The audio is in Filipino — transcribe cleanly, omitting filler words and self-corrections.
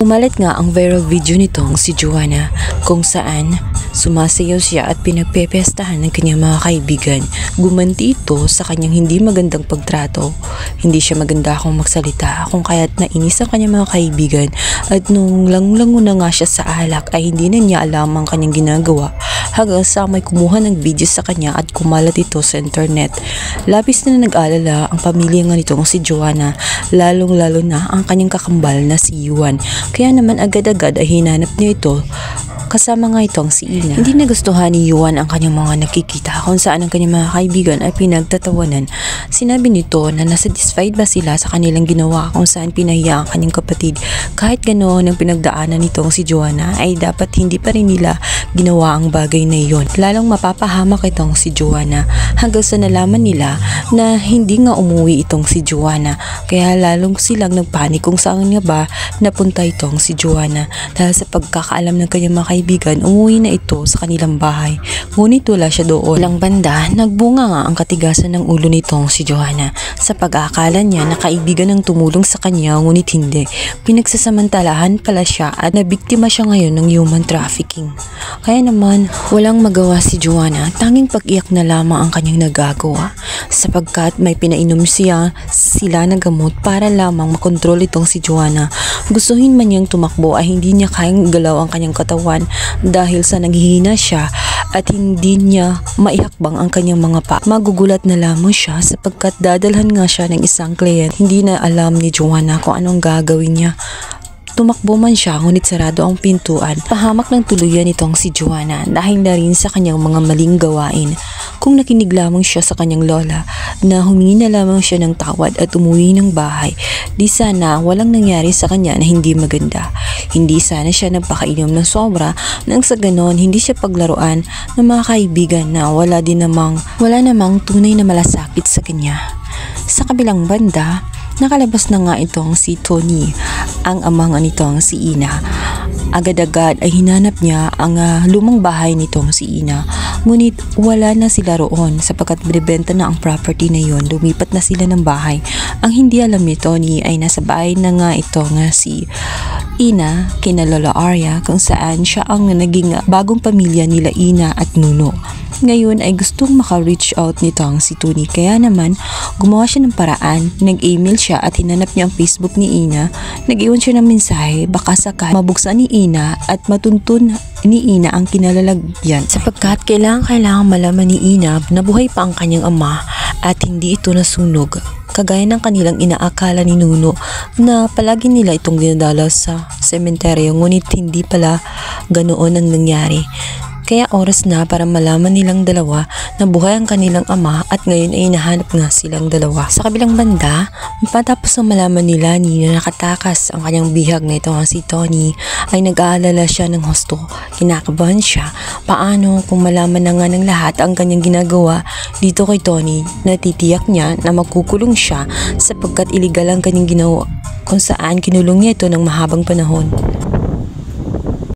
Umalat nga ang viral video nitong si Joanna kung saan sumasayaw siya at pinagpepestahan ng kanyang mga kaibigan. Gumanti ito sa kanyang hindi magandang pagtrato. Hindi siya maganda kung magsalita kung kaya't nainis ang kanyang mga kaibigan at nung lango na nga siya sa alak ay hindi na niya alam ang kanyang ginagawa hanggang sa may kumuha ng video sa kanya at kumalat ito sa internet. Labis na nag-alala ang pamilya nga nitong si Joanna, lalong-lalo na ang kanyang kakambal na si Yuan. Kaya naman agad-agad ay hinanap niya ito kasama nga itong si Ina. Hindi nagustuhan ni Yuan ang kanyang mga nakikita kung saan ang kanyang mga kaibigan ay pinagtatawanan. Sinabi nito na nasatisfied ba sila sa kanilang ginawa kung saan pinahiya ang kanyang kapatid. Kahit ganoon ang pinagdaanan nitong si Joanna ay dapat hindi pa rin nila ginawa ang bagay na iyon. Lalong mapapahamak itong si Joanna hanggang sa nalaman nila na hindi nga umuwi itong si Joanna. Kaya lalong silang nagpanik kung saan nga ba napunta itong si Joanna. Dahil sa pagkakaalam ng kanyang mga kaibigan, umuwi na ito sa kanilang bahay. Ngunit wala siya doon. Ilang banda, nagbunga nga ang katigasan ng ulo nitong si Joanna sa pag-aakala niya na kaibigan ang tumulong sa kanya ngunit hindi. Pinagsasamantalahan pala siya at nabiktima siya ngayon ng human trafficking. Kaya naman, walang magawa si Joanna, tanging pag-iyak na lamang ang kanyang nagagawa sapagkat may pinainom sila ng gamot para lamang makontrol itong si Joanna. Gustuhin man niyang tumakbo ay hindi niya kayang galaw ang kanyang katawan dahil sa nanghihina siya at hindi niya maihakbang ang kanyang mga pa. Magugulat na lamang siya sapagkat dadalhan nga siya ng isang kliyent. Hindi na alam ni Joanna kung anong gagawin niya. Tumakbo man siya ngunit sarado ang pintuan. Pahamak ng tuluyan itong si Joanna dahil na rin sa kanyang mga maling gawain. Kung nakinig lamang siya sa kanyang lola na humingi na lamang siya ng tawad at umuwi ng bahay, di sana walang nangyari sa kanya na hindi maganda. Hindi sana siya nagpakainom ng sobra nang sa ganon hindi siya paglaruan ng mga kaibigan na wala namang tunay na malasakit sa kanya. Sa kabilang banda, nakalabas na nga itong si Tony, ang ama nga nitong si Ina. Agad-agad ay hinanap niya ang lumang bahay nitong si Ina. Ngunit wala na sila roon sapagkat binibenta na ang property na yon. Lumipat na sila ng bahay. Ang hindi alam ni Tony ay nasa bahay na nga itong si Ina kina Lola Arya kung saan siya ang naging bagong pamilya nila Ina at Nuno. Ngayon ay gustong maka-reach out nitong si Tony kaya naman gumawa siya ng paraan. Nag-email siya at hinanap niya ang Facebook ni Ina. Nag-iwan siya ng mensahe baka sakali mabuksan ni Ina at matuntun ni Ina ang kinalalagyan sapagkat kailangan malaman ni Ina na buhay pa ang kanyang ama at hindi ito nasunog. Kagaya ng kanilang inaakala ni Nuno na palagi nila itong dinadala sa sementeryo ngunit hindi pala ganoon ang nangyari. Kaya oras na para malaman nilang dalawa na buhay ang kanilang ama at ngayon ay hinahanap nga silang dalawa. Sa kabilang banda, matapos na malaman nila ni na nakatakas ang kanyang bihag na ito si Tony, ay nag-aalala siya ng husto. Kinakabahan siya. Paano kung malaman na nga ng lahat ang kanyang ginagawa dito kay Tony? Natitiyak niya na magkukulong siya sapagkat iligal ang kanyang ginawa kung saan kinulong niya ito ng mahabang panahon.